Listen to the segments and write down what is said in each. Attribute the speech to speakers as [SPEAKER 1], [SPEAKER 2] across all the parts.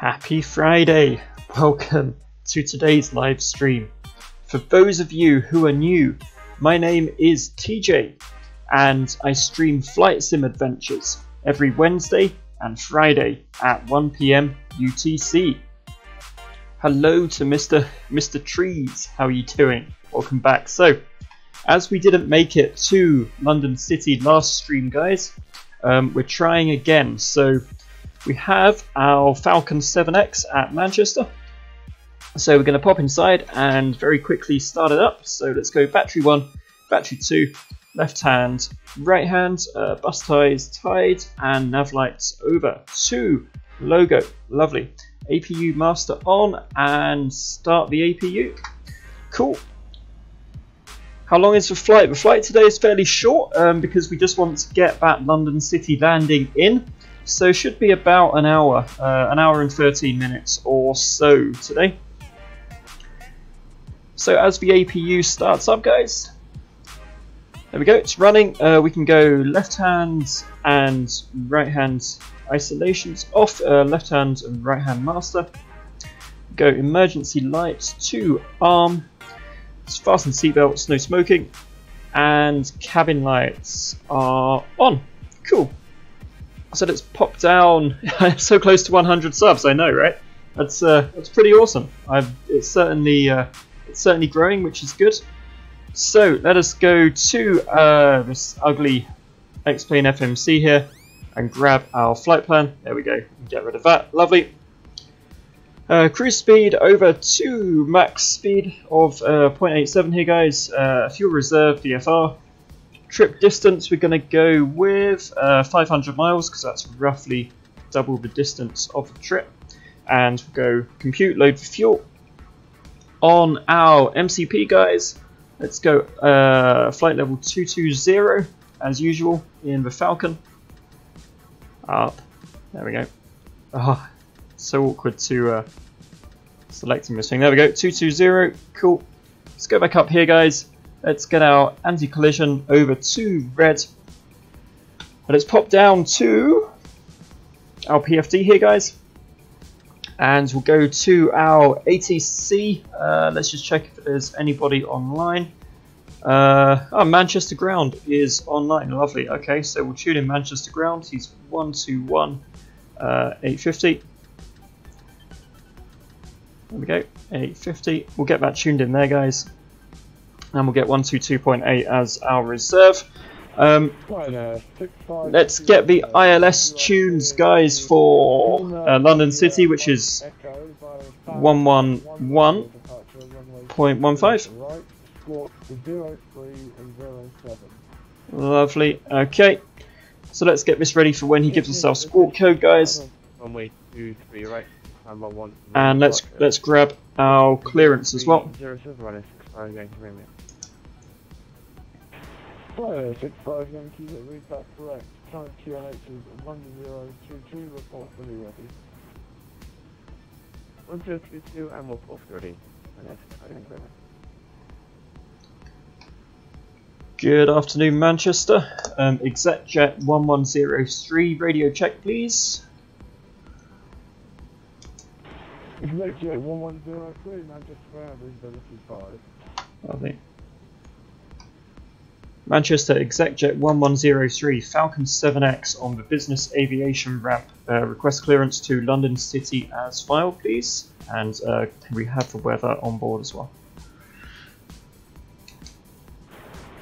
[SPEAKER 1] Happy Friday! Welcome to today's live stream. For those of you who are new, my name is TJ and I stream flight sim adventures every Wednesday and Friday at 1 PM UTC. Hello to Mr. Trees, how are you doing? Welcome back. So, as we didn't make it to London City last stream, guys, we're trying again. So we have our Falcon 7X at Manchester. So we're going to pop inside and very quickly start it up. So let's go battery 1, battery 2, left hand, right hand, bus ties tied, and nav lights over. 2, logo, lovely. APU master on and start the APU. Cool. How long is the flight? The flight today is fairly short because we just want to get that London City landing in. So should be about an hour and 13 minutes or so today. So as the APU starts up, guys, there we go, it's running. We can go left hand and right hand isolations off, left hand and right hand master. Go emergency lights to arm, fasten seatbelts, no smoking, and cabin lights are on. Cool. So let's pop down. So close to 100 subs, I know, right? That's pretty awesome. It's certainly growing, which is good. So let us go to this ugly X-Plane FMC here and grab our flight plan. There we go. Get rid of that. Lovely. Cruise speed over to max speed of 0.87 here, guys. Fuel reserve VFR. Trip distance, we're going to go with 500 miles because that's roughly double the distance of the trip. And we'll go compute, load for fuel. On our MCP, guys, let's go flight level 220 as usual in the Falcon. Up. There we go. Oh, so awkward to selecting this thing. There we go, 220. Cool. Let's go back up here, guys. Let's get our anti-collision over to red. And let's pop down to our PFD here, guys. And we'll go to our ATC. Let's just check if there's anybody online. Oh, Manchester Ground is online. Lovely. Okay, so we'll tune in Manchester Ground. He's 121 850. There we go, 850. We'll get that tuned in there, guys. And we'll get 122.8 as our reserve. Let's get the ILS tunes, guys, for London City, which is 111.15. Lovely. Okay, so let's get this ready for when he gives us our squawk code, guys.
[SPEAKER 2] 123, right?
[SPEAKER 1] And let's grab our clearance as well.
[SPEAKER 2] 565 Yankee, read that correct. Current QNH is 1022, report fully ready. 1032 and we'll port ready.
[SPEAKER 1] Good afternoon, Manchester. ExecJet 1103, radio check, please.
[SPEAKER 2] ExecJet 1103, Manchester Ground, visibility 5.
[SPEAKER 1] Lovely. Manchester ExecJet 1103, Falcon 7X on the business aviation ramp. Request clearance to London City as filed, please. And can we have the weather on board as well?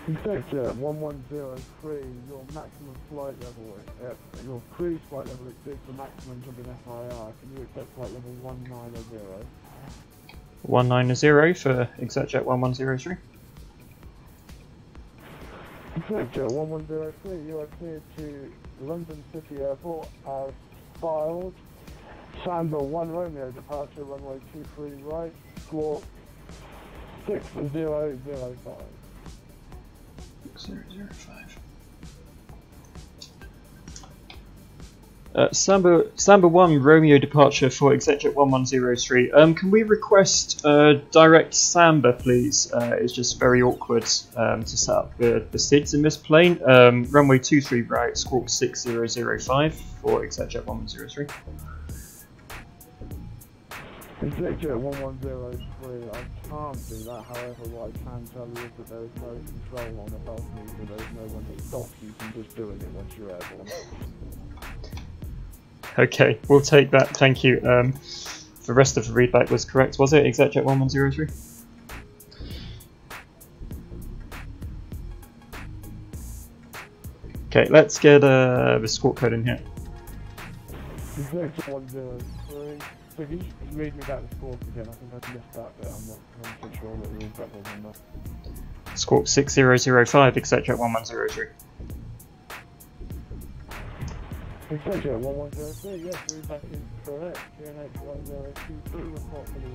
[SPEAKER 2] ExecJet 1103, your maximum flight level, your cruise flight level exceeds the maximum of an FIR. Can you accept flight level 190?
[SPEAKER 1] 190 for ExecJet 1103.
[SPEAKER 2] ExecJet 1103, you are cleared to London City Airport as filed. Samba 1 Romeo, departure runway 23 right, squawk 6005.
[SPEAKER 1] 6005. Samba 1 Romeo departure for ExecJet 1103. Can we request direct Samba, please? It's just very awkward to set up the SIDs in this plane. Runway 23 right, squawk 6005 for ExecJet 1103.
[SPEAKER 2] Executive 1103, I can't do that, however what I can tell you is that there is no control on the balcony, so there is no one to stop you from just doing it once you're airborne.
[SPEAKER 1] Okay, we'll take that, thank you. The rest of the readback was correct, was it? Executive 1103? Okay, let's get the squawk code in here.
[SPEAKER 2] Executive 103. So can you just read me back the squawk again? I think I missed that bit. I'm not 100% sure what the readback was on that.
[SPEAKER 1] Squawk 6005, Executive 1103.
[SPEAKER 2] Executive 1103, yes, readback is correct. QNH 1023, report for the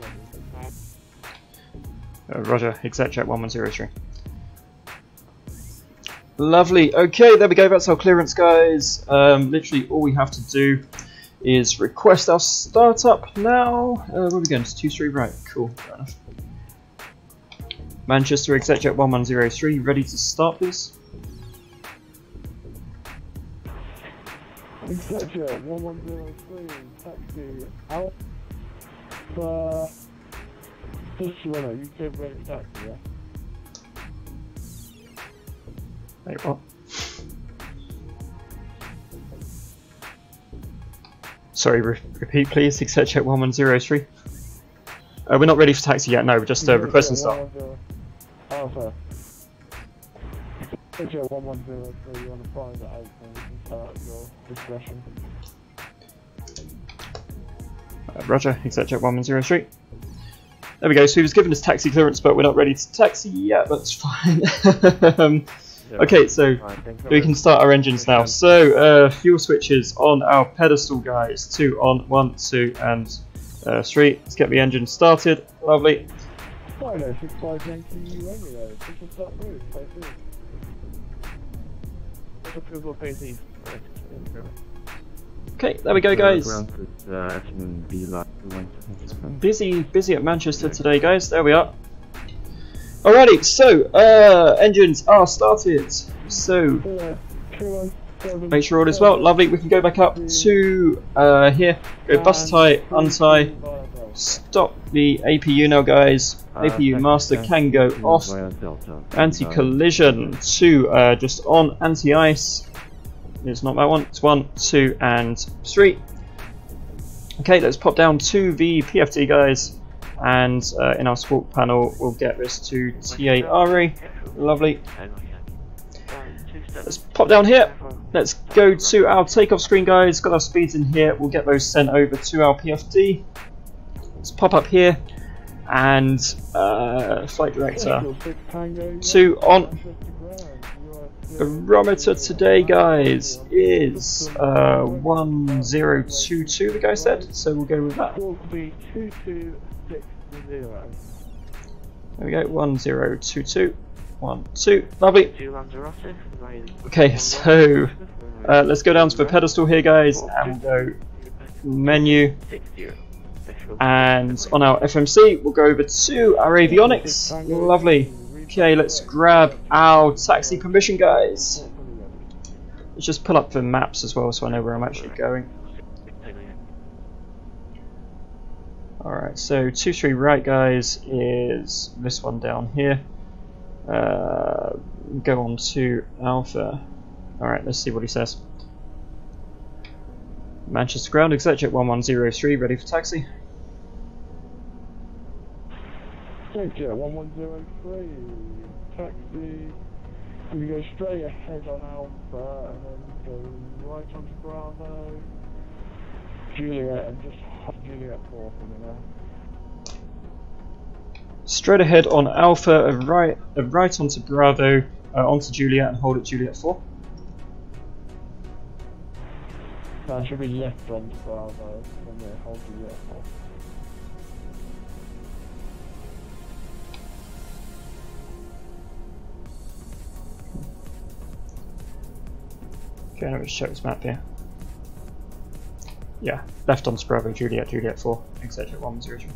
[SPEAKER 2] weather.
[SPEAKER 1] Roger, Executive 1103. Lovely. Okay, there we go. That's our clearance, guys. Literally all we have to do is request our startup now. Where are we going? It's 2-3 right. Cool. Fair enough. Manchester Executive 1103. Ready to start, please?
[SPEAKER 2] Executive 1103. Taxi out. Just runner. You can ready taxi, yeah?
[SPEAKER 1] Wait, what? Sorry, repeat please, Executive 1103. We're not ready for taxi yet, no, we're just requesting start.
[SPEAKER 2] Oh, sorry. Executive 1103, you want to find that out and you can start at your discretion.
[SPEAKER 1] Roger, Executive 1103. There we go, so he was given his taxi clearance, but we're not ready to taxi yet, that's fine. Okay, so we can start our engines now. So, fuel switches on our pedestal, guys. 2 on, 1, 2, and 3. Let's get the engine started. Lovely. Okay, there we go, guys. Busy at Manchester today, guys. There we are. Alrighty, so engines are started. So make sure all is well. Lovely. We can go back up to here. Go bus tie, untie. Stop the APU now, guys. APU master can go off. Anti-collision 2 just on. Anti-ice. It's not that one. It's 1, 2, and 3. Okay, let's pop down to the PFD, guys. And in our squawk panel, we'll get this to TARE. Lovely. Let's pop down here. Let's go to our takeoff screen, guys. Got our speeds in here. We'll get those sent over to our PFD. Let's pop up here. And flight director 2 on. Barometer today, guys, is 1022, the guy said. So we'll go with that. There we go, 1022, 12, lovely. Okay, so let's go down to the pedestal here, guys, and we'll go menu, and on our FMC we'll go over to our avionics. Lovely. Okay, let's grab our taxi permission, guys. Let's just pull up the maps as well so I know where I'm actually going. Alright, so 2-3 right, guys, is this one down here. Go on to Alpha. Alright, let's see what he says. Manchester ground, Executive 1103, ready for taxi.
[SPEAKER 2] Executive 1103, taxi. We go straight ahead on Alpha and then go right onto Bravo. Juliet, and just Juliet 4 from there.
[SPEAKER 1] Straight ahead on Alpha, right onto Bravo, onto Juliet, and hold at Juliet 4.
[SPEAKER 2] That should be left onto Bravo, and then hold Juliet 4.
[SPEAKER 1] Okay, let's check this map here. Yeah, left on Bravo, Juliet, Juliet 4, Executive 1103.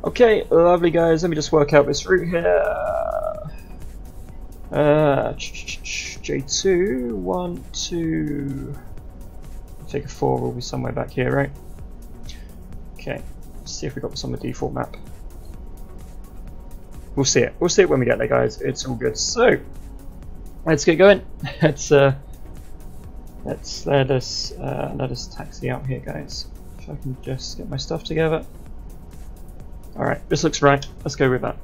[SPEAKER 1] Okay, lovely, guys. Let me just work out this route here. J2, 1, 2, Figure 4 will be somewhere back here, right? Okay, let's see if we got this on the default map. We'll see it. We'll see it when we get there, guys. It's all good. So, let's get going. Let us taxi out here, guys. If I can just get my stuff together. All right, this looks right. Let's go with that.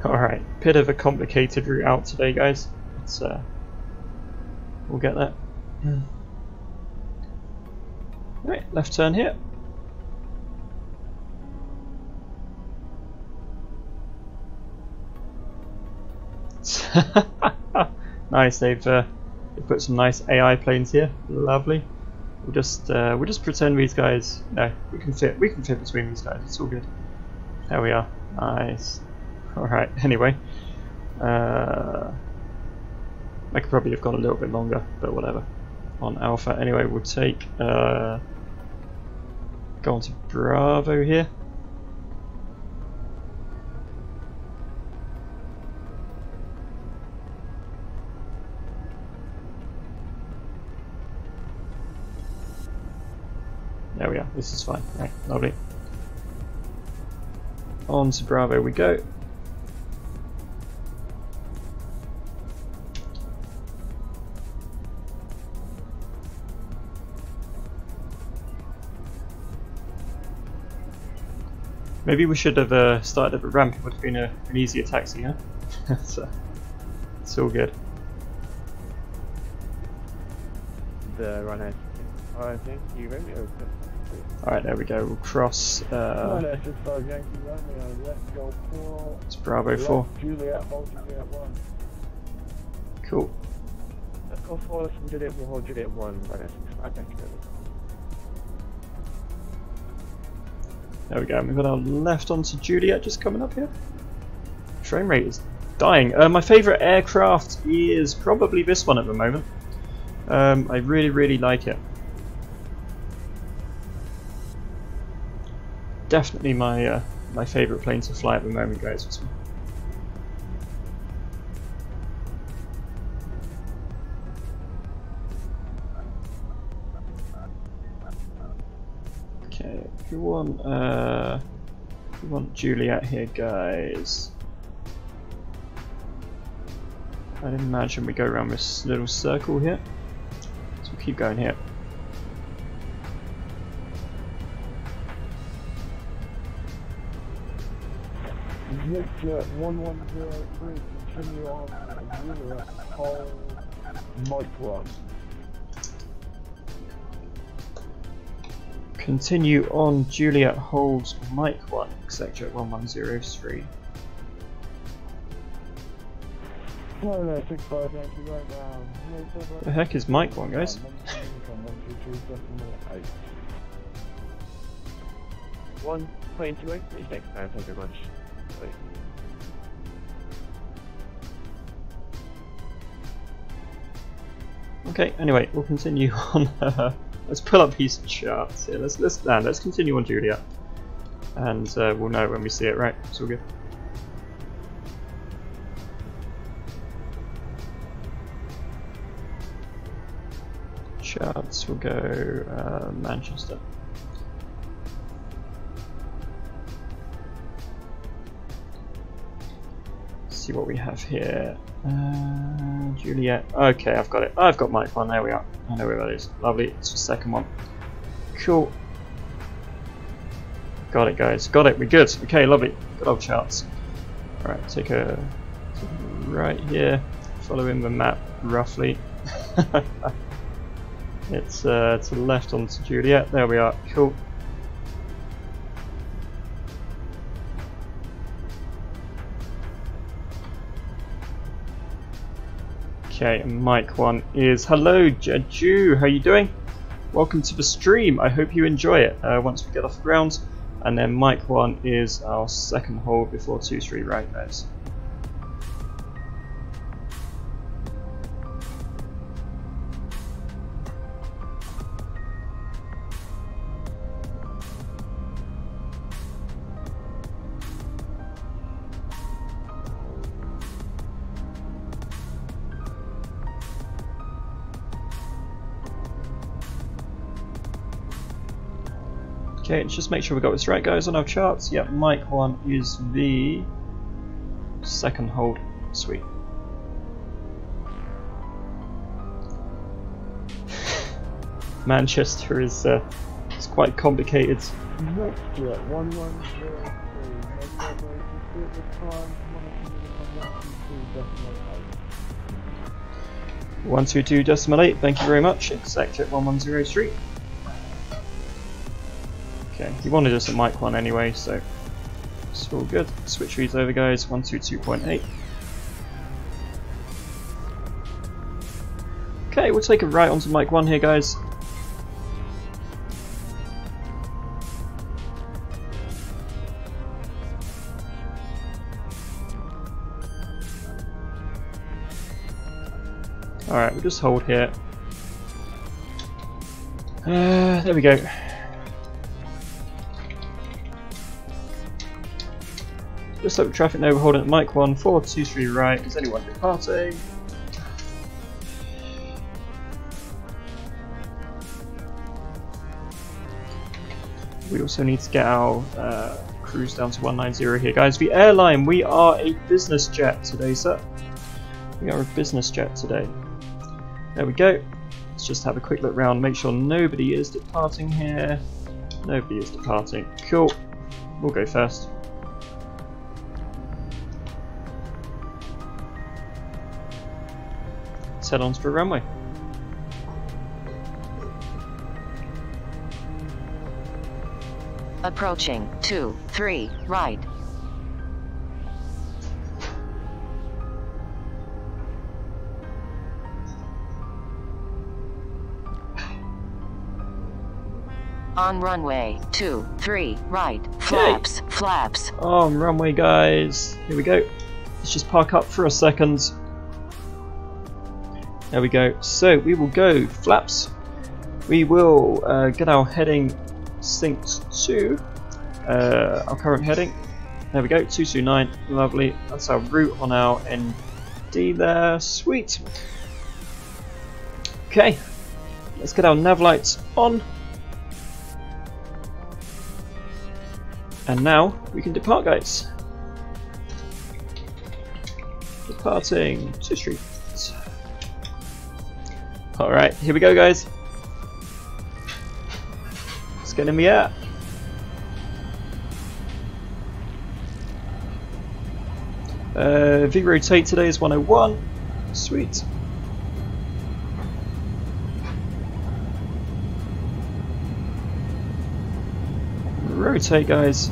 [SPEAKER 1] Alright, bit of a complicated route out today, guys. It's, we'll get that. Right, left turn here. Nice, they've put some nice AI planes here. Lovely. We'll just pretend these guys. No, we can fit between these guys. It's all good. There we are. Nice. Alright, anyway. I could probably have gone a little bit longer, but whatever. On Alpha. Anyway, we'll take go on to Bravo here. There we are, this is fine. Right, lovely. On to Bravo we go. Maybe we should have started at the ramp. It would have been an easier taxi, huh? So, it's all good.
[SPEAKER 3] The runner. I think you ready?
[SPEAKER 1] Alright, there we go. We'll cross. It's Bravo 4.
[SPEAKER 2] Juliet, hold Juliet 1.
[SPEAKER 1] Cool.
[SPEAKER 3] Let's go forward from Juliet, we'll hold Juliet 1.
[SPEAKER 1] There we go. We've got our left onto Juliet just coming up here. Frame rate is dying. My favourite aircraft is probably this one at the moment. I really like it. Definitely my my favourite plane to fly at the moment, guys. This one. Okay, we want Juliet here, guys. I'd imagine we go around this little circle here. So we'll keep going here.
[SPEAKER 2] Juliet 1103, continue on Juliet, hold Mike 1.
[SPEAKER 1] Continue on Juliet, hold Mike 1, sector 1103.
[SPEAKER 2] No, 65, thank you, right now.
[SPEAKER 1] The heck is Mike 1, guys?
[SPEAKER 3] 1.28, please next time, thank you very much. Wait.
[SPEAKER 1] Okay, anyway, we'll continue on. Let's pull up these charts here. Let's continue on Juliet, and we'll know when we see it. Right, it's all good. Charts will go Manchester. See what we have here. Juliet. Okay, I've got it. I've got Mike 1. There we are. I know where that is. Lovely. It's the second one. Cool. Got it, guys. Got it. We're good. Okay, lovely. Good old charts. Alright, take a right here. Following the map roughly. It's to the left onto Juliet. There we are. Cool. Okay, and Mike 1 is hello Jeju, how you doing? Welcome to the stream. I hope you enjoy it once we get off the ground. And then Mike 1 is our second hold before 2-3 right, guys. Okay, let's just make sure we got this right, guys, on our charts. Yep, Mike 1 is the second hold. Sweet. Manchester is it's quite complicated.
[SPEAKER 2] Next jet, 1103.
[SPEAKER 1] One two two decimal 8. Thank you very much. Exact jet 1103. Okay, he wanted us at Mike 1 anyway, so it's all good. Switch these over, guys. 122.8. Okay, we'll take a right onto Mike 1 here, guys. Alright, we'll just hold here. There we go. Just like traffic now, we're holding at Mike 1, 423 right. Is anyone departing? We also need to get our cruise down to 190 here, guys. The airline, we are a business jet today, sir. We are a business jet today. There we go. Let's just have a quick look around, make sure nobody is departing here. Nobody is departing. Cool. We'll go first. Let's head onto the runway.
[SPEAKER 4] Approaching 23 right. On runway 23 right. Flaps, flaps.
[SPEAKER 1] On runway, guys. Here we go. Let's just park up for a second. There we go. So we will go flaps. We will get our heading synced to our current heading. There we go, 229, lovely. That's our route on our ND there, sweet. Okay, let's get our nav lights on. And now we can depart, guys. Departing to street. Alright, here we go, guys. Let's get in the air. V rotate today is 101. Sweet. Rotate, guys.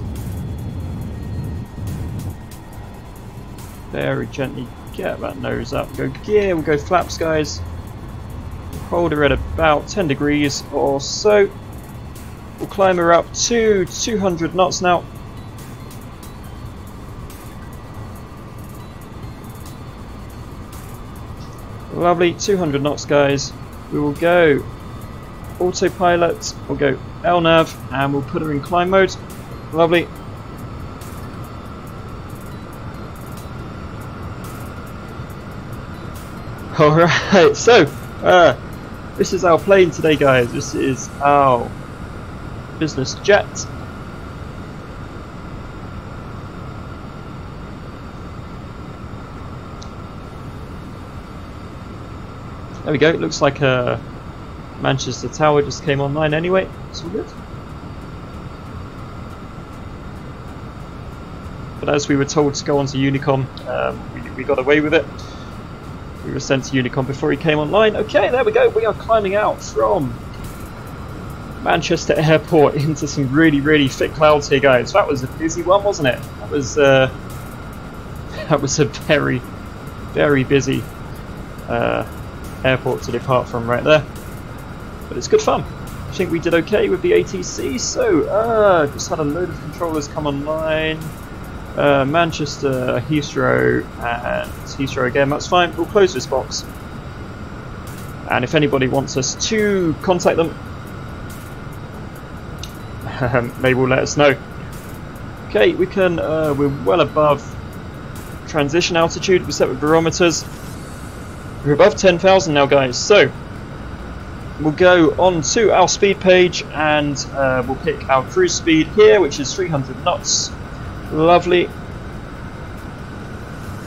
[SPEAKER 1] Very gently get that nose up. Go gear, we'll go flaps, guys. Hold her at about 10 degrees or so. We'll climb her up to 200 knots now. Lovely, 200 knots, guys. We will go autopilot, we'll go LNAV, and we'll put her in climb mode. Lovely. Alright, so this is our plane today, guys. This is our business jet. There we go, it looks like Manchester Tower just came online anyway, it's all good. But as we were told to go onto Unicom, we got away with it. We were sent to Unicom before he came online. Okay, there we go, we are climbing out from Manchester Airport into some really, really thick clouds here, guys. That was a busy one, wasn't it? That was a very, very busy airport to depart from right there, but it's good fun. I think we did okay with the ATC. So just had a load of controllers come online. Manchester, Heathrow, and Heathrow again. That's fine. We'll close this box, and if anybody wants us to contact them, they will let us know. Okay, we can. We're well above transition altitude. We set with barometers. We're above 10,000 now, guys, so we'll go on to our speed page and we'll pick our cruise speed here, which is 300 knots. Lovely.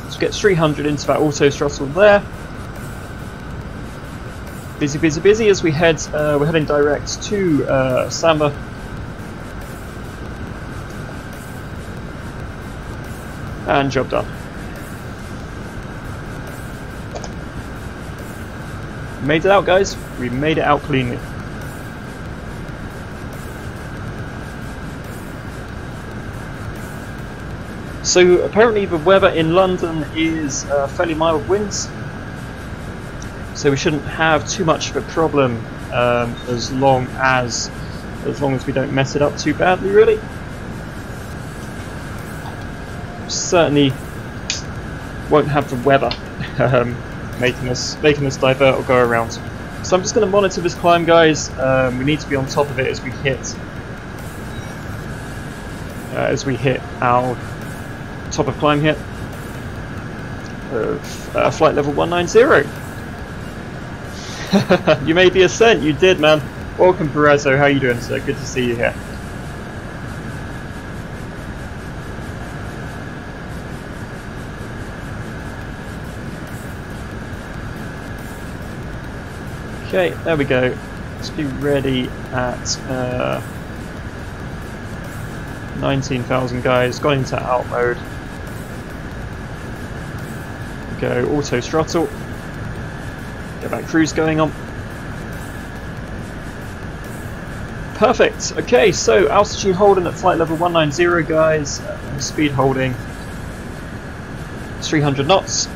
[SPEAKER 1] Let's get 300 into that auto throttle there. Busy, busy, busy as we head. We're heading direct to Samba. And job done. Made it out, guys. We made it out cleanly. So apparently the weather in London is fairly mild winds, so we shouldn't have too much of a problem as long as we don't mess it up too badly, really. Certainly won't have the weather making us divert or go around. So I'm just going to monitor this climb, guys. We need to be on top of it as we hit our top of climb here of flight level 190. You made the ascent. You did, man. Welcome, Perezzo. How are you doing, sir? Good to see you here. Okay, there we go. Let's be ready at 19,000, guys. Got into out mode. Go auto throttle. Get that cruise going on. Perfect. Okay, so altitude holding at flight level 190, guys. Speed holding 300 knots.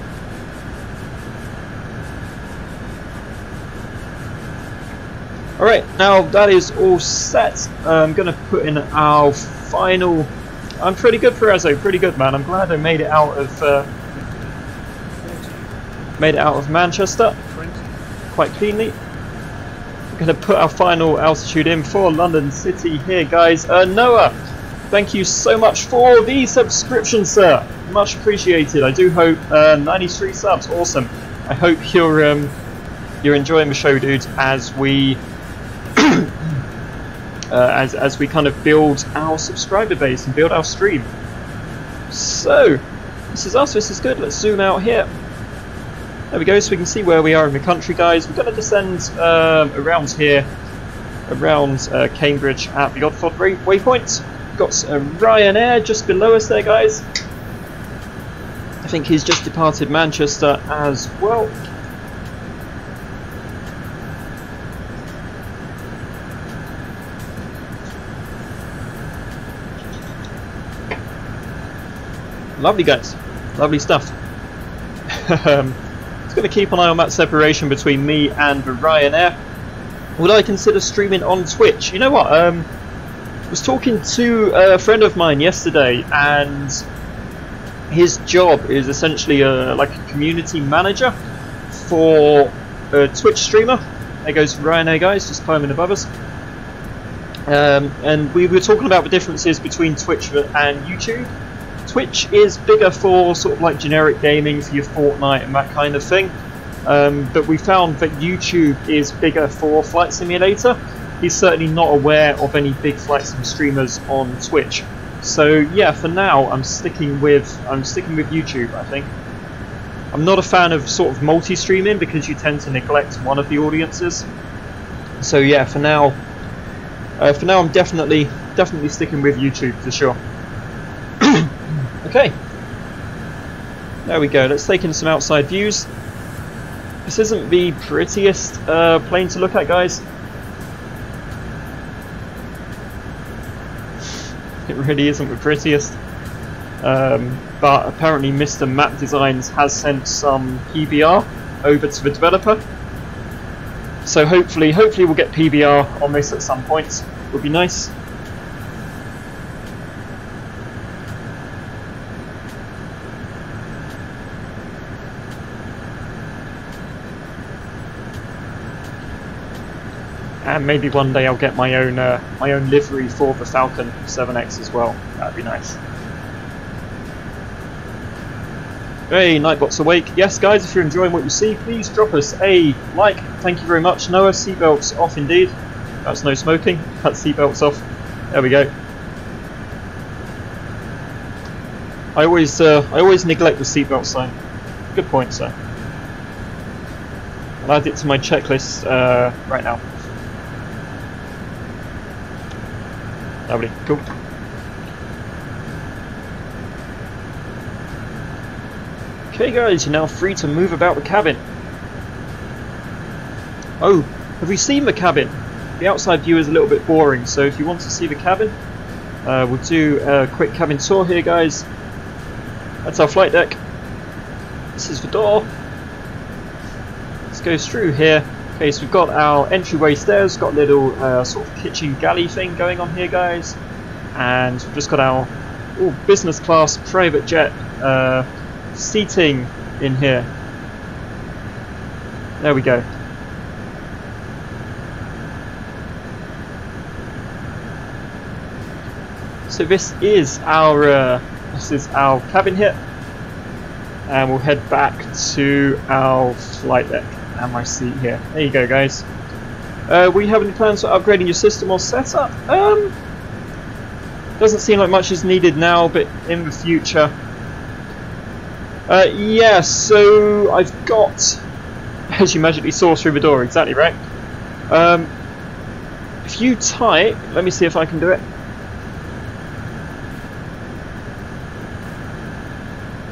[SPEAKER 1] Alright, now that is all set. I'm going to put in our final... I'm pretty good, Perezzo, pretty good, man. I'm glad I made it out of Manchester quite cleanly. We're going to put our final altitude in for London City here, guys. Noah, thank you so much for the subscription, sir. Much appreciated. I do hope 93 subs, awesome. I hope you're enjoying the show, dude, as we as we kind of build our subscriber base and build our stream. So this is us. This is good. Let's zoom out here. There we go, so we can see where we are in the country, guys. We're going to descend around here, around Cambridge at the Oddford waypoint. Got Ryanair just below us there, guys. I think he's just departed Manchester as well. Lovely, guys. Lovely stuff. Just going to keep an eye on that separation between me and the Ryanair. Would I consider streaming on Twitch? You know what? I was talking to a friend of mine yesterday, and his job is essentially like a community manager for a Twitch streamer. There goes Ryanair, guys, just climbing above us. And we were talking about the differences between Twitch and YouTube. Twitch is bigger for sort of like generic gaming, for your Fortnite and that kind of thing, but we found that YouTube is bigger for Flight Simulator. He's certainly not aware of any big Flight Sim streamers on Twitch, so yeah, for now I'm sticking with YouTube. I think I'm not a fan of sort of multi-streaming because you tend to neglect one of the audiences. So yeah, for now I'm definitely sticking with YouTube for sure. Okay, there we go. Let's take in some outside views. This isn't the prettiest plane to look at, guys. It really isn't the prettiest. But apparently Mr. MattDesigns has sent some PBR over to the developer. So hopefully we'll get PBR on this at some point. Would be nice. And maybe one day I'll get my own livery for the Falcon 7X as well. That'd be nice. Hey, Nightbot's awake. Yes, guys, if you're enjoying what you see, please drop us a like. Thank you very much. Noah, seatbelts off indeed. That's no smoking. Cut seatbelts off. There we go. I always neglect the seatbelt sign. Good point, sir. I'll add it to my checklist right now. Lovely, cool. Okay guys, you're now free to move about the cabin. Oh, have we seen the cabin? The outside view is a little bit boring, so if you want to see the cabin, we'll do a quick cabin tour here, guys. That's our flight deck. This is the door. Let's go through here. Okay, so we've got our entryway stairs, got a little sort of kitchen galley thing going on here, guys. And we've just got our business class private jet seating in here. There we go. So this is our cabin here, and we'll head back to our flight deck and my seat here. There you go, guys. We have any plans for upgrading your system or setup? Doesn't seem like much is needed now, but in the future. Yeah, so I've got, as you magically saw through the door, exactly right. If you type, let me see if I can do it.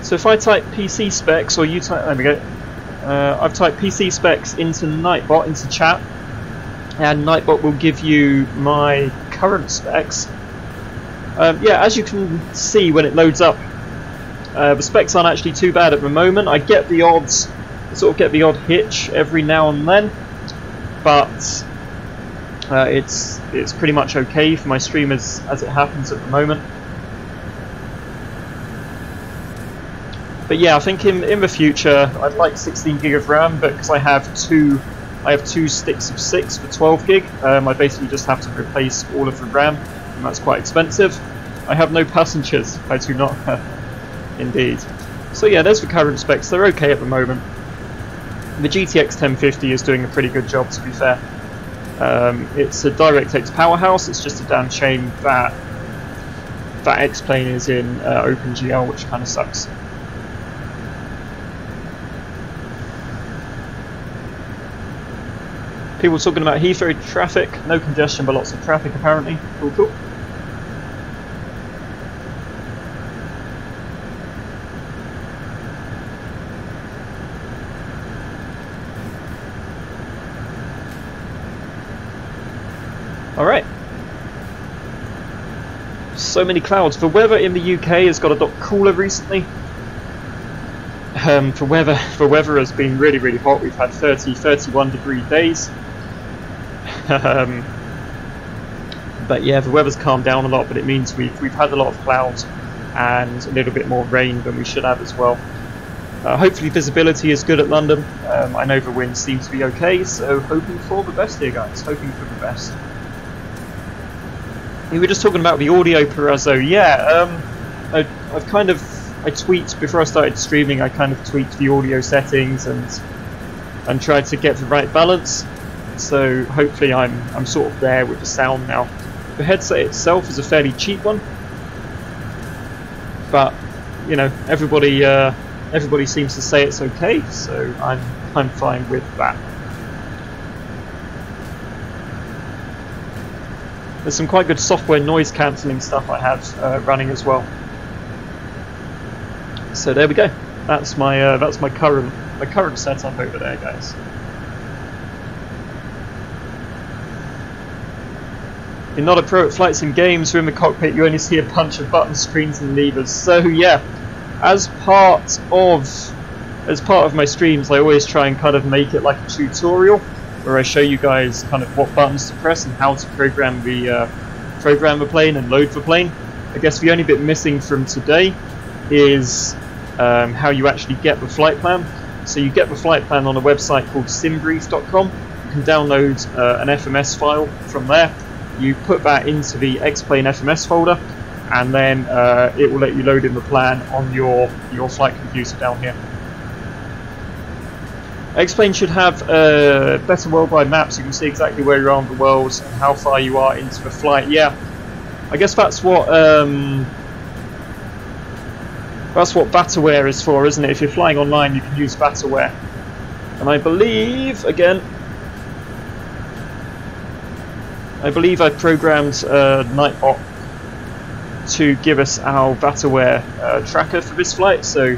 [SPEAKER 1] So if I type PC specs, or you type, there we go. I've typed PC specs into Nightbot, into chat, and Nightbot will give you my current specs. Yeah, as you can see when it loads up, the specs aren't actually too bad at the moment. I get the odds, sort of get the odd hitch every now and then, but it's pretty much okay for my stream as it happens at the moment. But yeah, I think in the future I'd like 16 gig of RAM, but because I have two sticks of 6 for 12 gig, I basically just have to replace all of the RAM, and that's quite expensive. I have no passengers. I do not have. Indeed. So yeah, there's the current specs. They're okay at the moment. The GTX 1050 is doing a pretty good job, to be fair. It's a DirectX powerhouse. It's just a damn shame that X-Plane is in OpenGL, which kind of sucks. People talking about Heathrow traffic. No congestion, but lots of traffic apparently. Cool, cool. Alright. So many clouds. The weather in the UK has got a lot cooler recently. The weather has been really, really hot. We've had 30, 31 degree days. But yeah, the weather's calmed down a lot, but it means we've had a lot of clouds and a little bit more rain than we should have as well. Hopefully visibility is good at London. I know the wind seems to be okay, so hoping for the best here, guys. Hoping for the best. We were just talking about the audio Perazzo. Yeah, I tweaked before I started streaming. I kind of tweaked the audio settings and tried to get the right balance. So hopefully I'm sort of there with the sound now. The headset itself is a fairly cheap one, but you know everybody seems to say it's okay, so I'm fine with that. There's some quite good software noise cancelling stuff I have running as well. So there we go. That's my current setup over there, guys. You're not a pro at flight sim games. You're in the cockpit. You only see a bunch of button screens and levers. So yeah, as part of my streams, I always try and kind of make it like a tutorial, where I show you guys kind of what buttons to press and how to program the plane and load the plane. I guess the only bit missing from today is how you actually get the flight plan. So you get the flight plan on a website called simbrief.com. You can download an FMS file from there. You put that into the X-Plane FMS folder, and then it will let you load in the plan on your flight computer down here. X-Plane should have better worldwide maps. You can see exactly where you are on the world and how far you are into the flight. Yeah, I guess that's what VATAware is for, isn't it? If you're flying online, you can use VATAware. And I believe, again, I programmed Nightbot to give us our VATAware tracker for this flight, so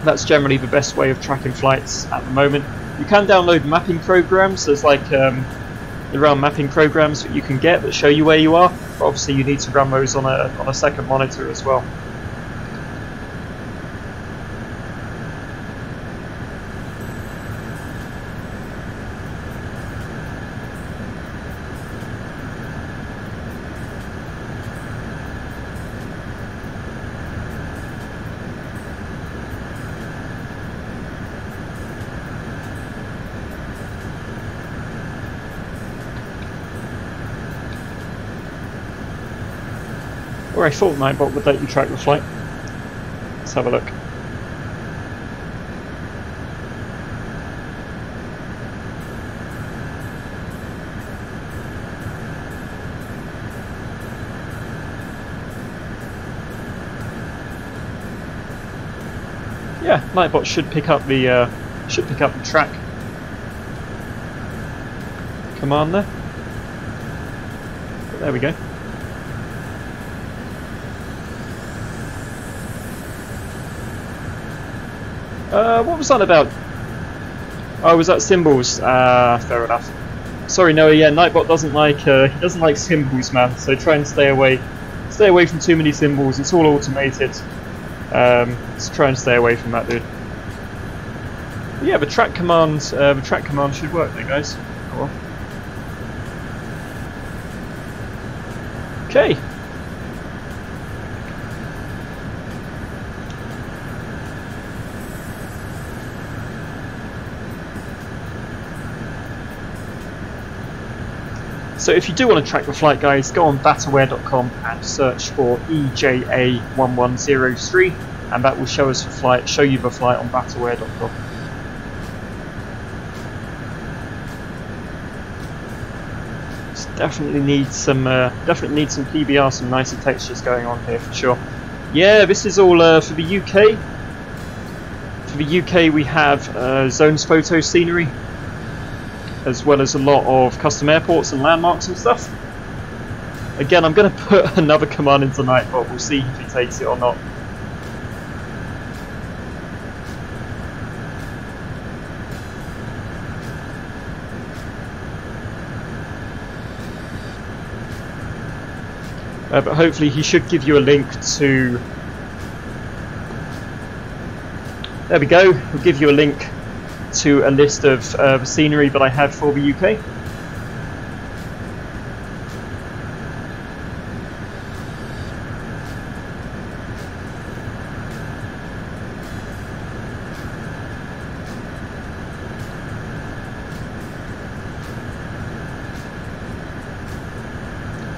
[SPEAKER 1] that's generally the best way of tracking flights at the moment. You can download mapping programs. There's like there are mapping programs that you can get that show you where you are, but obviously you need to run those on a second monitor as well. Or I thought Nightbot would let you track the flight. Let's have a look. Yeah, Nightbot should pick up the track command there. But there we go. What was that about? Oh, was that symbols? Fair enough. Sorry, Noah. Yeah, Nightbot doesn't like symbols, man. So try and stay away from too many symbols. It's all automated. Let's try and stay away from that, dude. But yeah, the track command should work there, guys. Oh well. Okay. So if you do want to track the flight, guys, go on VATAware.com and search for EJA1103, and that will show you the flight on VATAware.com. Definitely need some PBR, some nicer textures going on here for sure. Yeah, this is all for the UK. For the UK, we have zones photo scenery, as well as a lot of custom airports and landmarks and stuff. Again, I'm going to put another command into Nightbot. We'll see if he takes it or not. But hopefully he should give you a link to... There we go. We'll give you a link to a list of the scenery that I have for the UK.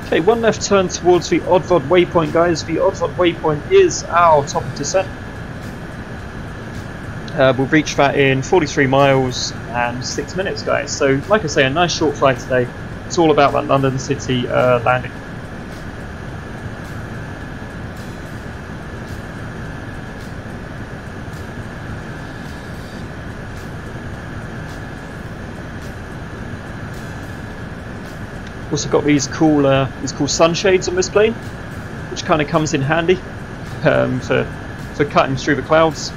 [SPEAKER 1] Okay, one left turn towards the Oddvod waypoint, guys. The Oddvod waypoint is our top of descent. We'll reach that in 43 miles and 6 minutes, guys. So, like I say, a nice short flight today. It's all about that London City landing. Also got these cool sunshades on this plane, which kind of comes in handy for cutting through the clouds.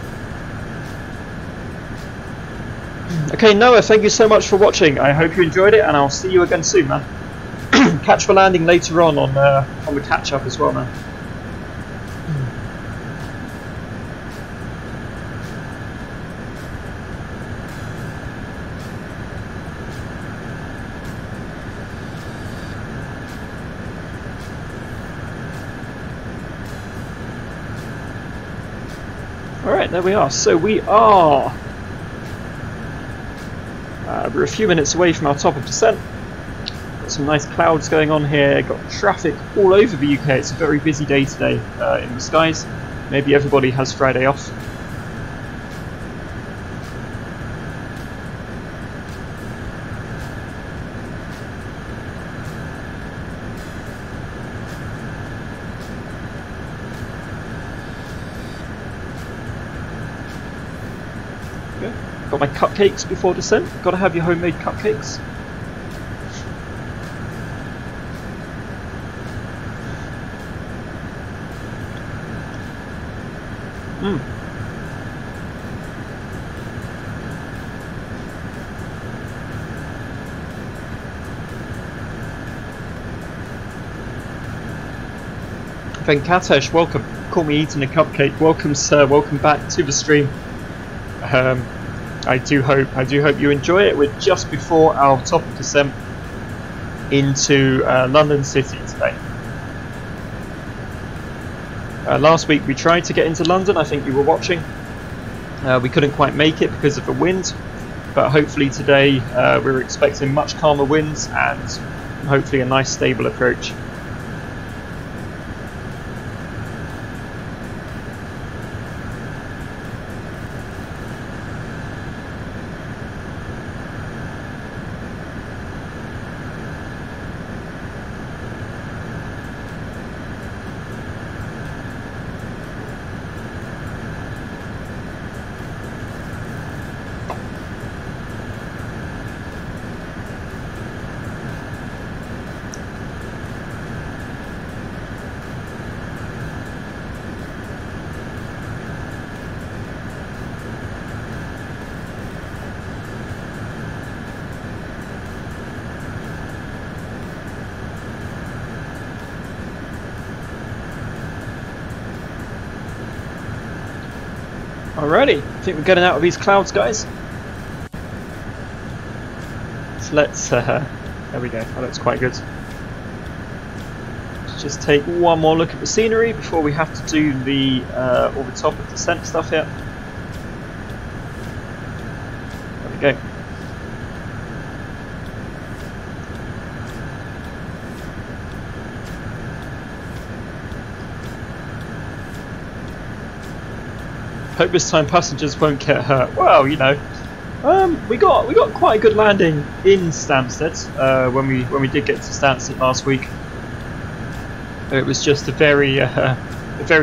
[SPEAKER 1] Okay, Noah, thank you so much for watching. I hope you enjoyed it, and I'll see you again soon, man. Catch the landing later on the catch up as well, man. Alright, there we are. So we're a few minutes away from our top of descent. Got some nice clouds going on here, got traffic all over the UK. It's a very busy day today in the skies. Maybe everybody has Friday off. Got my cupcakes before descent. Got to have your homemade cupcakes. Venkatesh, welcome. Call me eating a cupcake. Welcome, sir. Welcome back to the stream. I do hope you enjoy it. We're just before our top of descent into London City today. Last week we tried to get into London. I think you were watching. We couldn't quite make it because of the wind, but hopefully today we're expecting much calmer winds and hopefully a nice stable approach. Alrighty, I think we're getting out of these clouds, guys. So let's, there we go, that looks quite good. Let's just take one more look at the scenery before we have to do the all the top of descent stuff here. There we go. Hope this time passengers won't get hurt. Well, you know, we got quite a good landing in Stansted when we did get to Stansted last week. It was just a very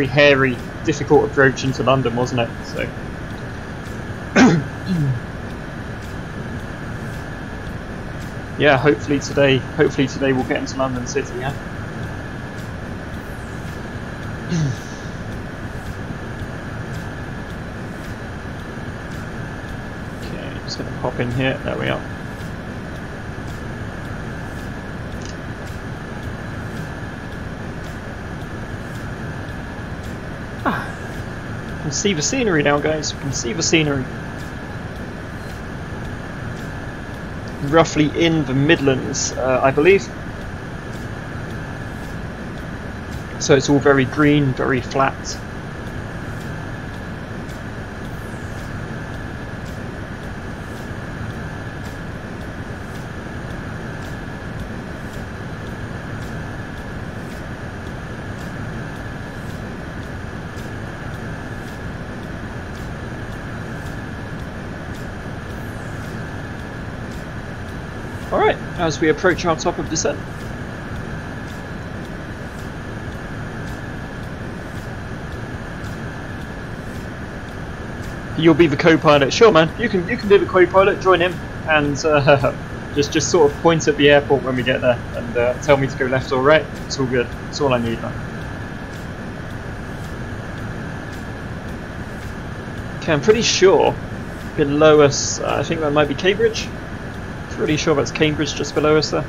[SPEAKER 1] hairy, difficult approach into London, wasn't it? So, yeah, hopefully today we'll get into London City. Yeah. Just going to pop in here. There we are. You can see the scenery now, guys. You can see the scenery. Roughly in the Midlands, I believe. So it's all very green, very flat. Alright, as we approach our top of descent. You'll be the co-pilot. Sure, man. You can do the co-pilot, join him, and just sort of point at the airport when we get there and tell me to go left or right. It's all good. It's all I need, man. Okay, I'm pretty sure below us, I think that might be Cambridge. Pretty sure that's Cambridge just below us there.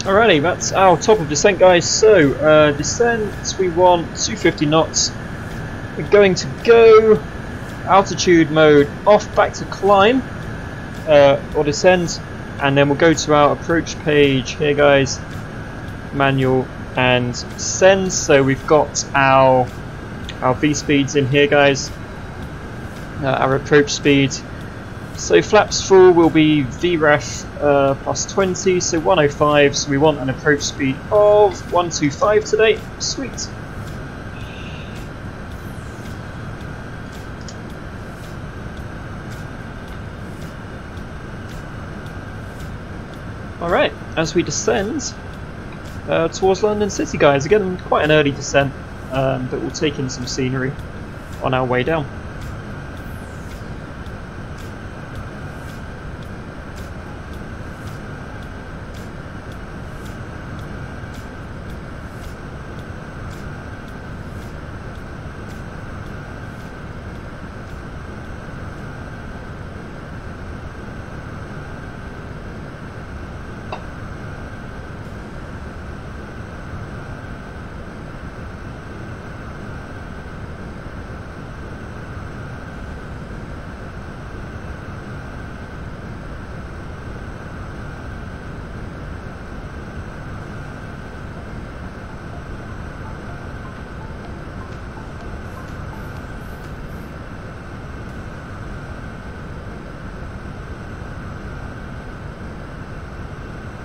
[SPEAKER 1] Alrighty, that's our top of descent, guys. So, descent, we want 250 knots. We're going to go altitude mode off, back to climb, or descend. and then we'll go to our approach page here, guys, manual, and send. So we've got our V speeds in here, guys, our approach speed. So flaps full will be VREF plus 20, so 105, so we want an approach speed of 125 today. Sweet. Alright, as we descend towards London City, guys, again quite an early descent, but we'll take in some scenery on our way down.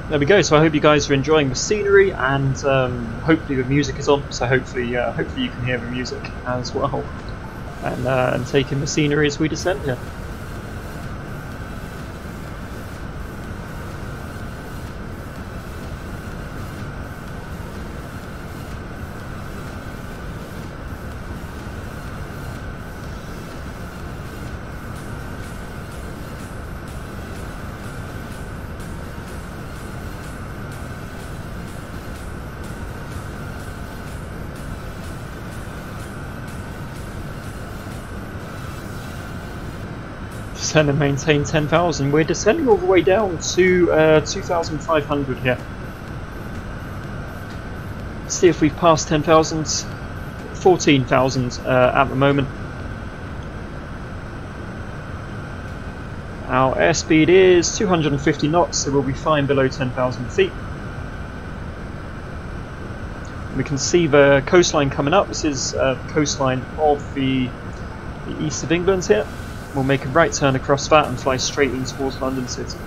[SPEAKER 1] There we go. So I hope you guys are enjoying the scenery, and hopefully the music is on. So hopefully you can hear the music as well, and take in the scenery as we descend here. Descend and maintain 10,000. We're descending all the way down to 2,500 here. Let's see if we've passed 10,000. 14,000 at the moment. Our airspeed is 250 knots, so we'll be fine below 10,000 feet. We can see the coastline coming up. This is the coastline of the east of England here. We'll make a right turn across that and fly straight in towards London City.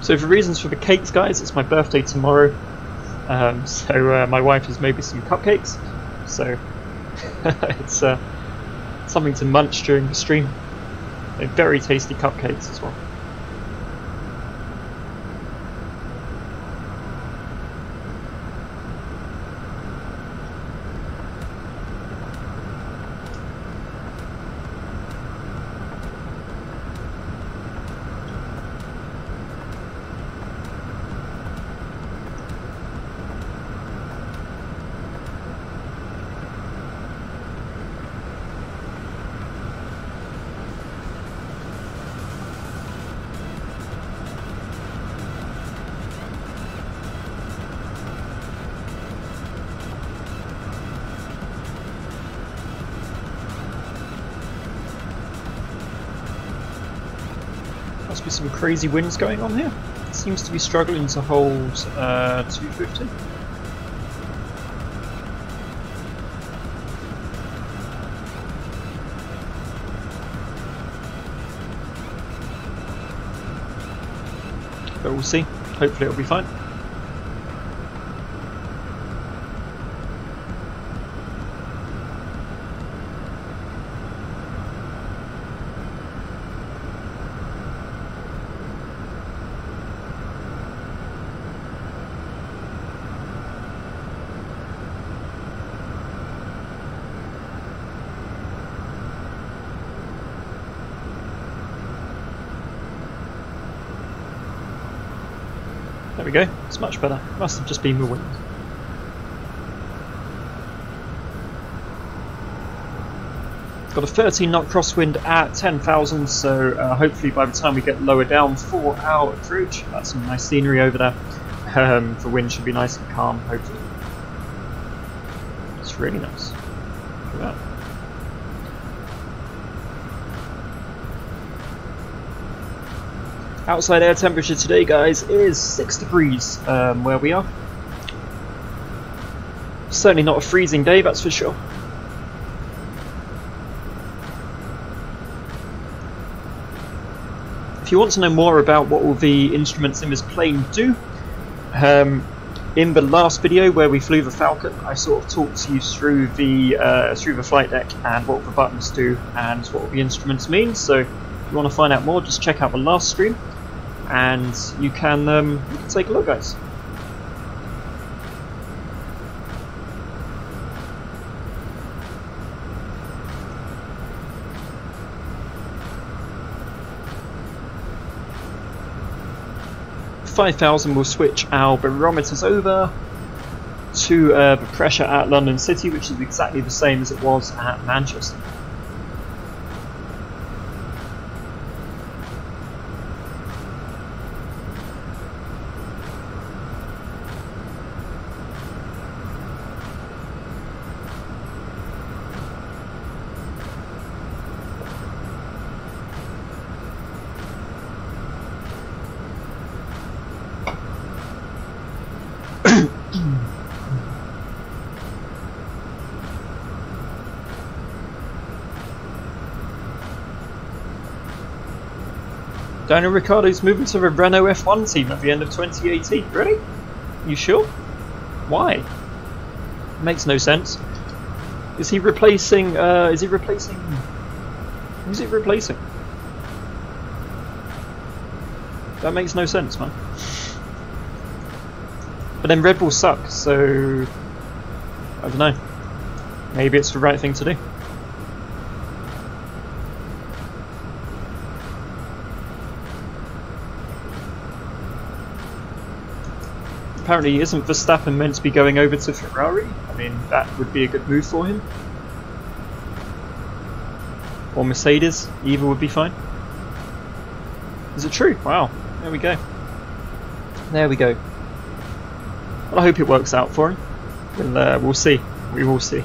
[SPEAKER 1] So for reasons for the cakes, guys, it's my birthday tomorrow, so my wife has made me some cupcakes, so it's something to munch during the stream. They're very tasty cupcakes as well. Must be some crazy winds going on here. It seems to be struggling to hold 250. But we'll see. Hopefully it'll be fine. There we go, it's much better. Must have just been the wind. Got a 13 knot crosswind at 10,000, so hopefully by the time we get lower down for our approach, that's some nice scenery over there. The wind should be nice and calm, hopefully. It's really nice. Look at that. Outside air temperature today, guys, is 6 degrees where we are. Certainly not a freezing day, that's for sure. If you want to know more about what all the instruments in this plane do, in the last video where we flew the Falcon, I sort of talked you through the flight deck and what the buttons do and what the instruments mean. So if you want to find out more, just check out the last stream, and you can take a look, guys. We'll switch our barometers over to the pressure at London City, which is exactly the same as it was at Manchester. Daniel Ricciardo's moving to the Renault F1 team at the end of 2018. Really? You sure? Why? Makes no sense. Is he replacing? Who's he replacing? That makes no sense, man. But then Red Bull suck, so I don't know. Maybe it's the right thing to do. Apparently, isn't Verstappen meant to be going over to Ferrari? I mean, that would be a good move for him. Or Mercedes, either would be fine. Is it true? Wow, there we go. There we go. Well, I hope it works out for him. We'll see. We will see.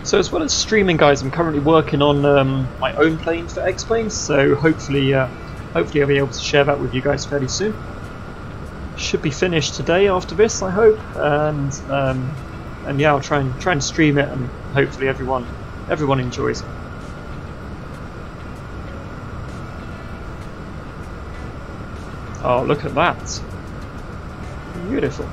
[SPEAKER 1] So as well as streaming, guys, I'm currently working on my own plane for X-Planes, so hopefully I'll be able to share that with you guys fairly soon. Should be finished today after this, I hope, and yeah, I'll try and stream it, and hopefully everyone enjoys it. Oh, look at that. Beautiful.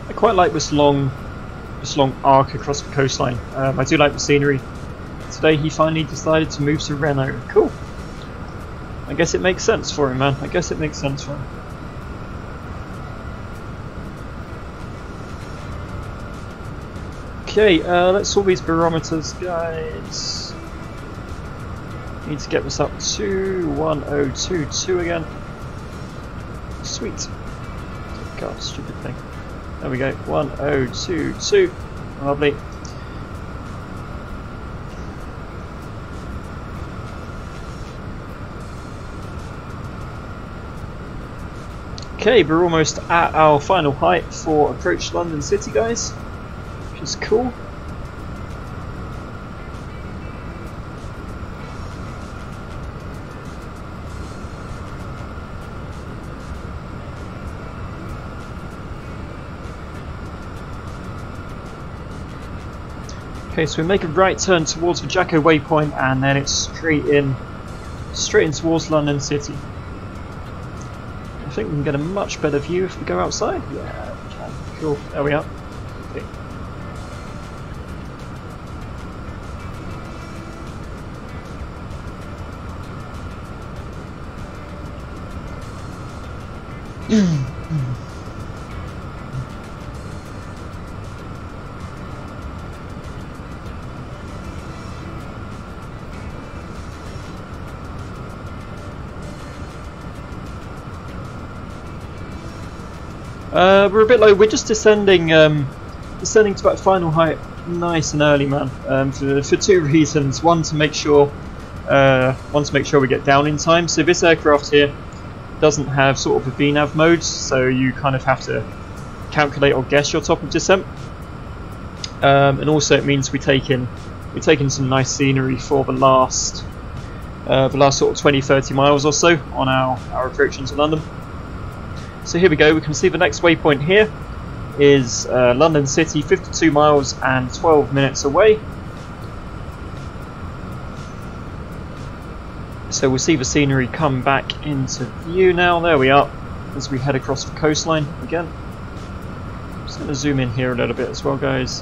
[SPEAKER 1] I quite like this long arc across the coastline. I do like the scenery. Today he finally decided to move to Renault. Cool. I guess it makes sense for him, man. I guess it makes sense for him. Okay, let's sort these barometers, guys. Need to get this up to 1022 again. Sweet. God, stupid thing. There we go. 1022. Lovely. Okay, we're almost at our final height for approach London City, guys, which is cool. Okay, so we make a right turn towards the Jacko waypoint, and then it's straight in towards London City. I think we can get a much better view if we go outside. Yeah, we can. Cool. There we are. Okay. We're a bit low. We're just descending to about final height, nice and early, man. For two reasons. One, to make sure we get down in time. So this aircraft here doesn't have sort of a VNAV mode, so you kind of have to calculate or guess your top of descent. And also it means we're taking some nice scenery for the last sort of 20-30 miles or so on our approach into London. So here we go, we can see the next waypoint here is London City, 52 miles and 12 minutes away. So we'll see the scenery come back into view now. There we are, as we head across the coastline again. I'm just going to zoom in here a little bit as well, guys.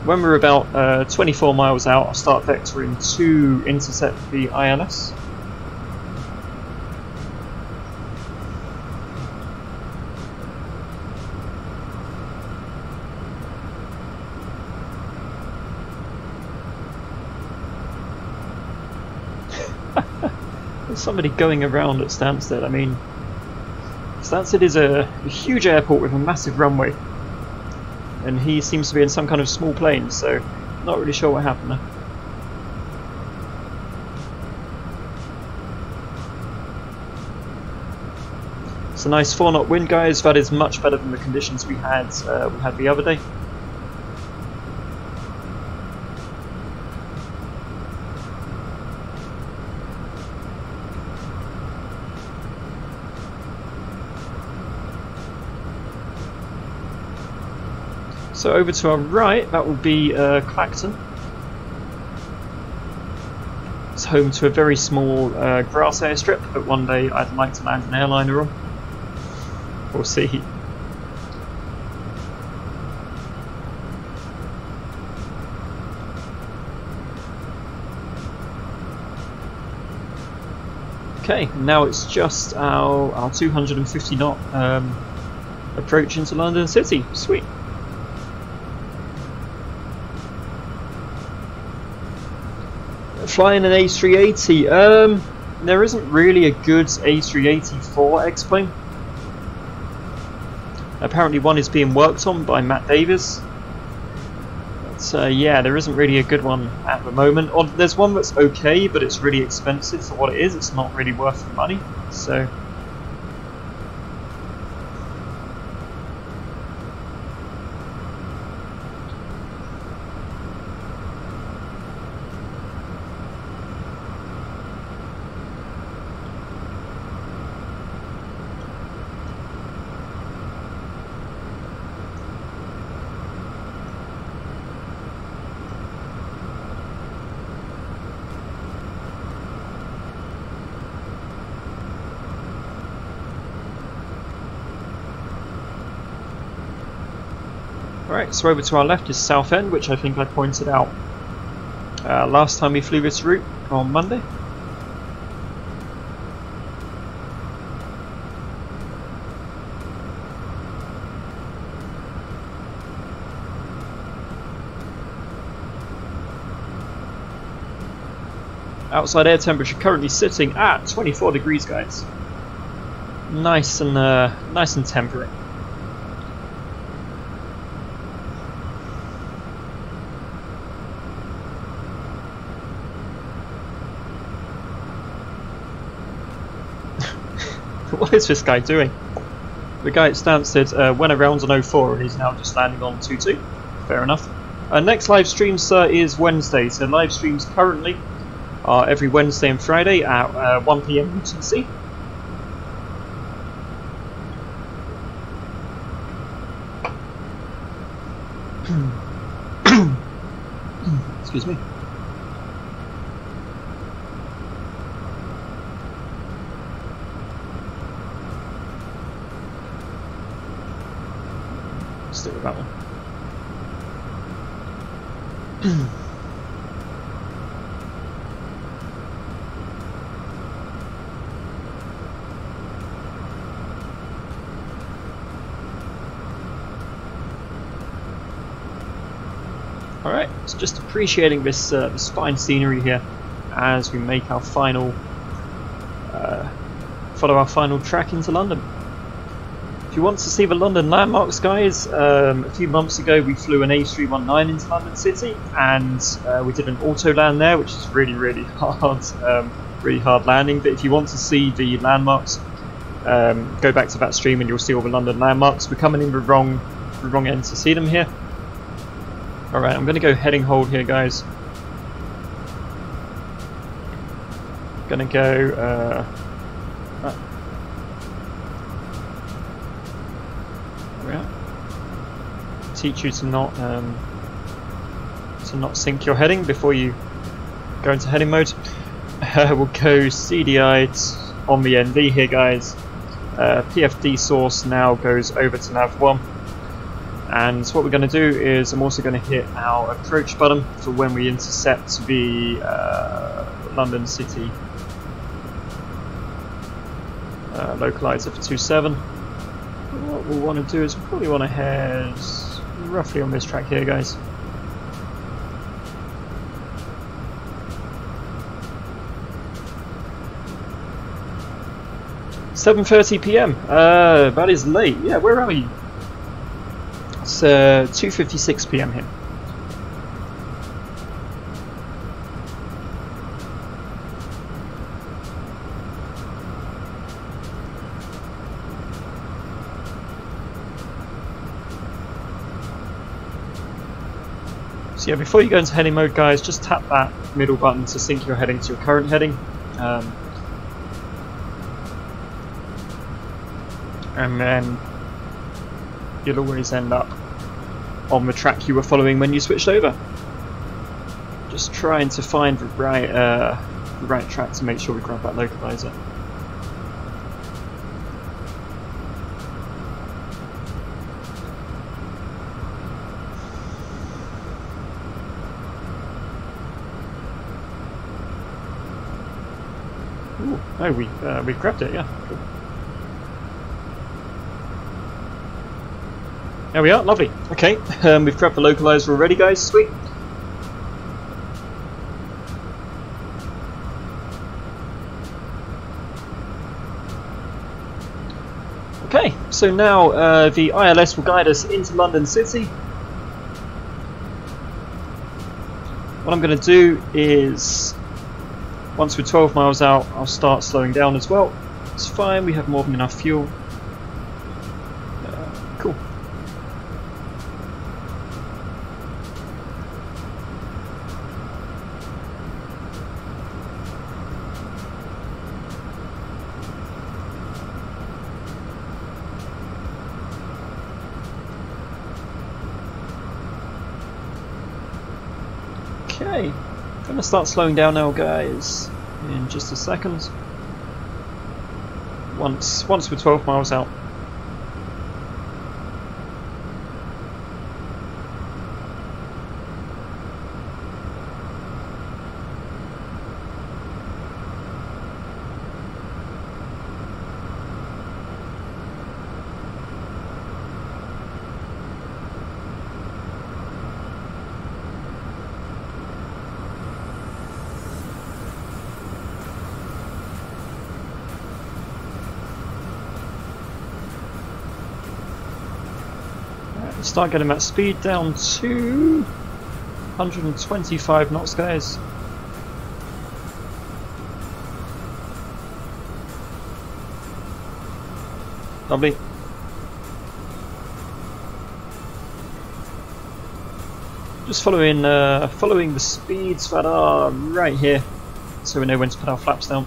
[SPEAKER 1] When we're about 24 miles out, I'll start vectoring to intercept the ILS. There's somebody going around at Stansted. I mean, Stansted is a huge airport with a massive runway. And he seems to be in some kind of small plane, so not really sure what happened there. It's a nice 4-knot wind, guys. That is much better than the conditions we had the other day. So over to our right, that will be Clacton. It's home to a very small grass airstrip that one day I'd like to land an airliner on. We'll see. Okay, now it's just our 250 knot approach into London City. Sweet. Flying an A380, there isn't really a good A380 for X-Plane. Apparently one is being worked on by MattDesigns. But yeah, there isn't really a good one at the moment. Or there's one that's okay, but it's really expensive for what it is. It's not really worth the money. So alright, so over to our left is Southend, which I think I pointed out last time we flew this route on Monday. Outside air temperature currently sitting at 24 degrees, guys. Nice and temperate. What is this guy doing? The guy at Stansted went around on 04 and he's now just landing on 22. Fair enough. Next live stream, sir, is Wednesday. So live streams currently are every Wednesday and Friday at 1 PM UTC. Excuse me. Stick with that one. Alright, it's just appreciating this this fine scenery here as we make our final follow our final track into London. If you want to see the London landmarks, guys, a few months ago we flew an A319 into London City, and we did an auto land there, which is really hard landing. But if you want to see the landmarks, go back to that stream and you'll see all the London landmarks. We're coming in the wrong end to see them here. Alright, I'm going to go heading hold here, guys. Going to go... there we are. Teach you to not sync your heading before you go into heading mode. We'll go CDI on the ND here, guys. PFD source now goes over to nav1. And what we're going to do is I'm also going to hit our approach button for when we intercept the London City localizer for 27. What we'll want to do is we'll probably want to head roughly on this track here, guys. £7:30 PM. That is late. Yeah, where are we? It's 2:56 PM here. So yeah, before you go into heading mode, guys, just tap that middle button to sync your heading to your current heading. And then you'll always end up on the track you were following when you switched over. Just trying to find the right track to make sure we grab that localizer. Ooh, oh, we grabbed it, yeah. Cool. There we are, lovely. Okay, we've grabbed the localizer already, guys. Sweet. Okay, so now the ILS will guide us into London City. What I'm going to do is, once we're 12 miles out, I'll start slowing down as well. It's fine, we have more than enough fuel. Cool. Okay, I'm going to start slowing down now, guys, in just a second. Once we're 12 miles out. Start getting that speed down to 125 knots, guys. Lovely. Just following the speeds that are right here, so we know when to put our flaps down.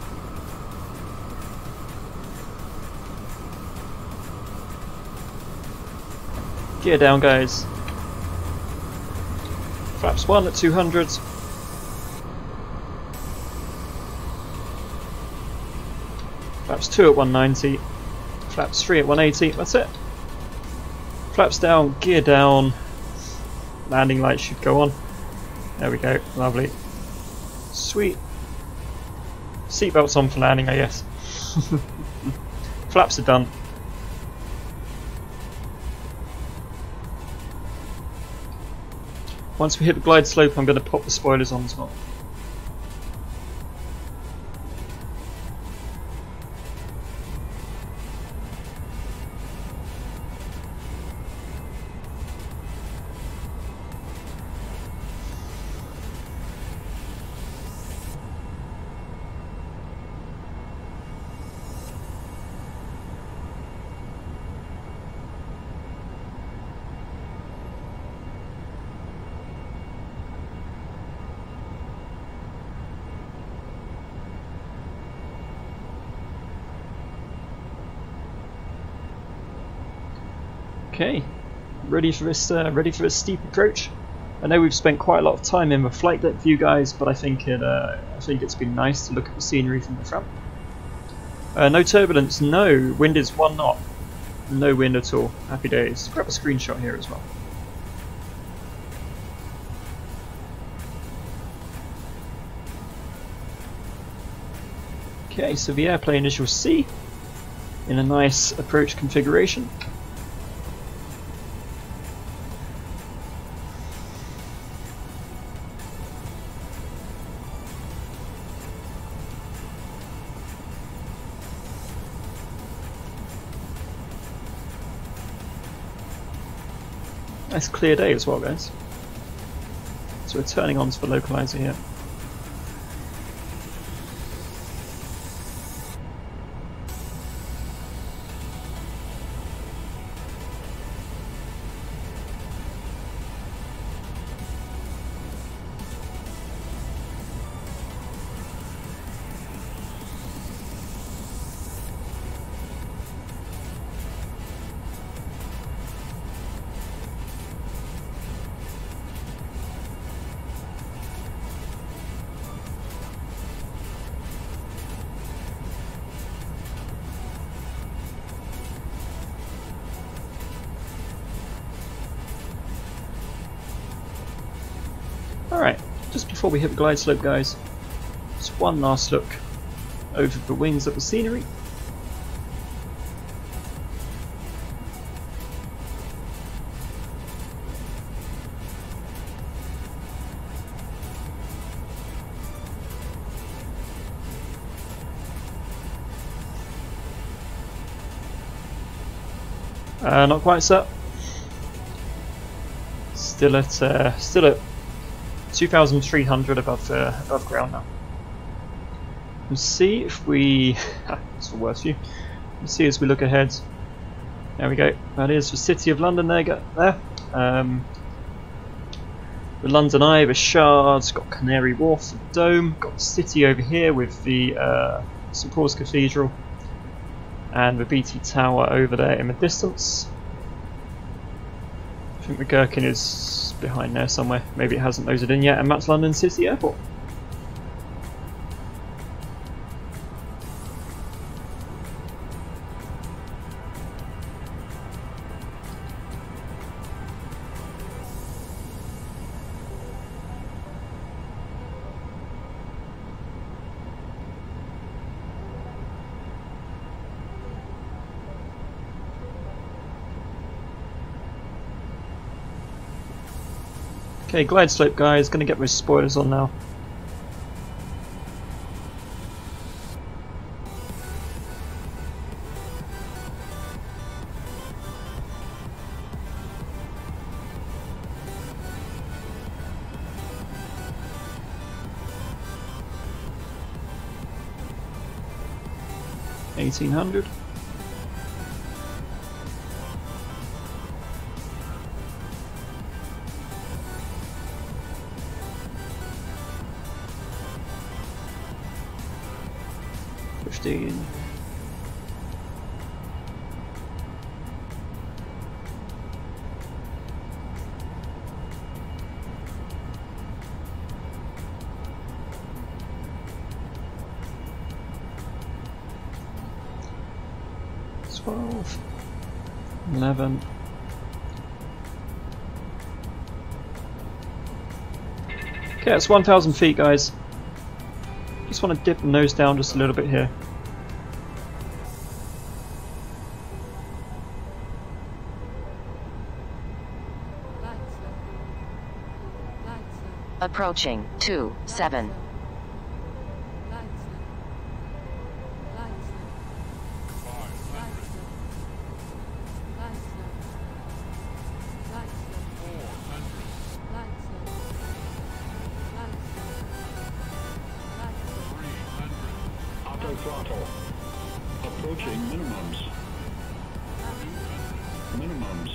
[SPEAKER 1] Gear down, guys. Flaps 1 at 200. Flaps 2 at 190. Flaps 3 at 180. That's it. Flaps down, gear down. Landing lights should go on. There we go. Lovely. Sweet. Seatbelts on for landing, I guess. Flaps are done. Once we hit the glide slope, I'm going to pop the spoilers on as well. Okay, ready for this steep approach. I know we've spent quite a lot of time in the flight deck view, guys, but I think it's been nice to look at the scenery from the front. No turbulence, no wind is 1 knot, no wind at all. Happy days. Grab a screenshot here as well. Okay, so the airplane, as you'll see, in a nice approach configuration. Nice clear day as well, guys. So we're turning on to the localizer here. Alright, just before we hit the glide slope, guys, just one last look over the wings of the scenery. Not quite, sir. Still at 2,300 above ground now. Let's see if we. That's the worst view. Let's see as we look ahead. There we go. That is the City of London. There. The London Eye, the Shards, got Canary Wharf, the Dome, got the city over here with the St Paul's Cathedral, and the BT Tower over there in the distance. I think the Gherkin is behind there somewhere. Maybe it hasn't loaded in yet, and that's London City Airport. Okay, glide slope, guys. Gonna get those spoilers on now. 1800. $15. $12. $11. Okay, it's 1,000 feet, guys. Just want to dip the nose down just a little bit here.
[SPEAKER 4] Approaching 27.
[SPEAKER 5] Auto throttle. Approaching minimums. Minimums.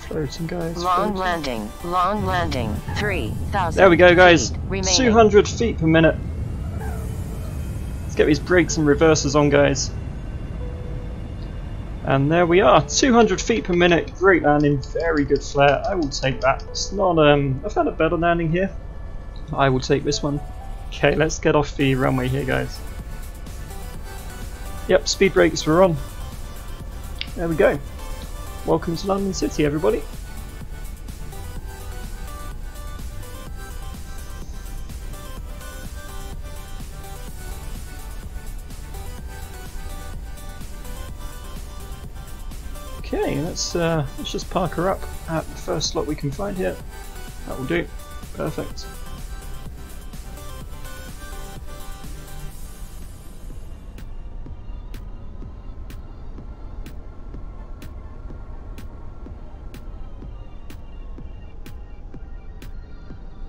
[SPEAKER 1] Floating, guys.
[SPEAKER 4] Long
[SPEAKER 1] Floating.
[SPEAKER 4] landing, 3,000.
[SPEAKER 1] There we go, guys.
[SPEAKER 4] feet remaining.
[SPEAKER 1] 200 feet per minute. Let's get these brakes and reversers on, guys. And there we are, 200 feet per minute. Great landing, very good flare. I will take that. It's not. I've had a better landing here. I will take this one. Okay, let's get off the runway here, guys. Yep, speed brakes were on. There we go. Welcome to London City, everybody. Okay, let's just park her up at the first slot we can find here. That will do. Perfect.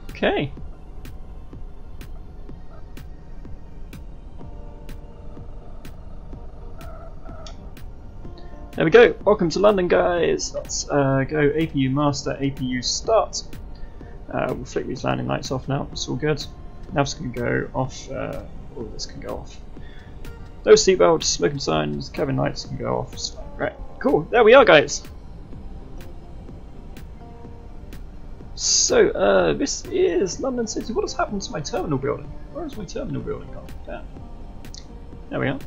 [SPEAKER 1] Okay. There we go. Welcome to London, guys. Let's go APU master, APU start. We'll flick these landing lights off now. It's all good. Nav's can go off. All this can go off. Those seatbelts, smoking signs, cabin lights can go off. It's fine. Right. Cool. There we are, guys. So, this is London City. What has happened to my terminal building? Where is my terminal building gone? Damn. There we are.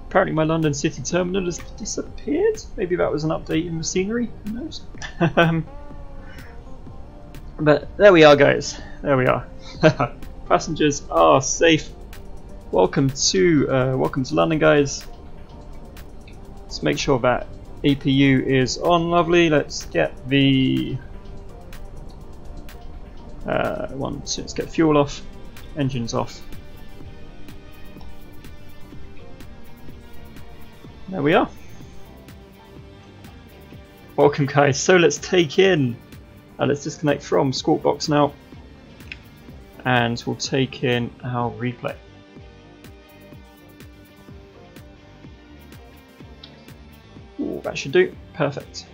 [SPEAKER 1] Apparently my London City terminal has disappeared. Maybe that was an update in the scenery. Who knows? But there we are, guys. There we are. Passengers are safe. Welcome to London, guys. Let's make sure that APU is on. Lovely. Let's get the let's get fuel off, engines off. There we are. Welcome, guys. So let's take in. Let's disconnect from Squawk Box now, and we'll take in our replay. Ooh, that should do. Perfect.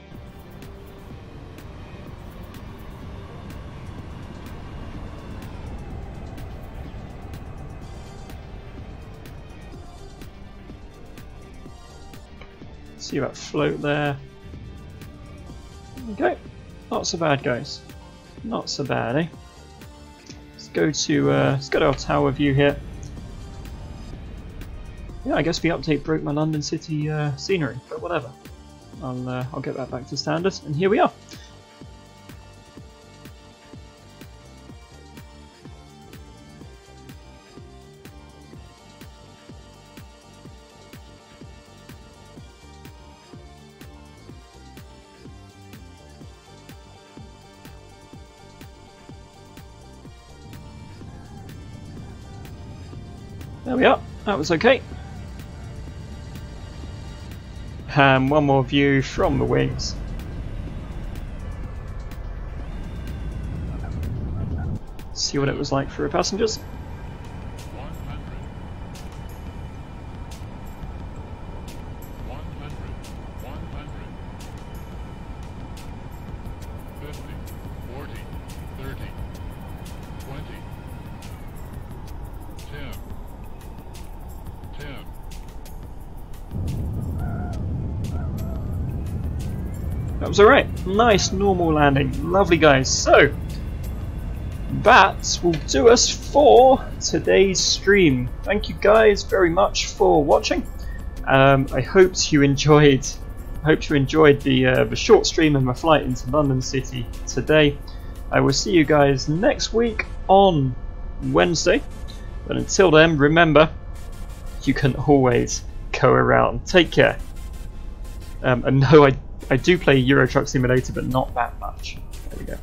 [SPEAKER 1] See that float there. Okay, not so bad, guys. Not so bad, eh? Let's go to our tower view here. Yeah, I guess the update broke my London City scenery, but whatever. I'll get that back to standard, and here we are. There we are, that was okay. And one more view from the wings. See what it was like for our passengers.
[SPEAKER 5] 100. 50, 40, 30, 20, 10.
[SPEAKER 1] That was alright. Nice normal landing. Lovely guys. So that will do us for today's stream. Thank you guys very much for watching. I hope you enjoyed the short stream of my flight into London City today. I will see you guys next week on Wednesday. But until then, remember, you can always go around. Take care. And no, I do play Euro Truck Simulator, but not that much. There we go.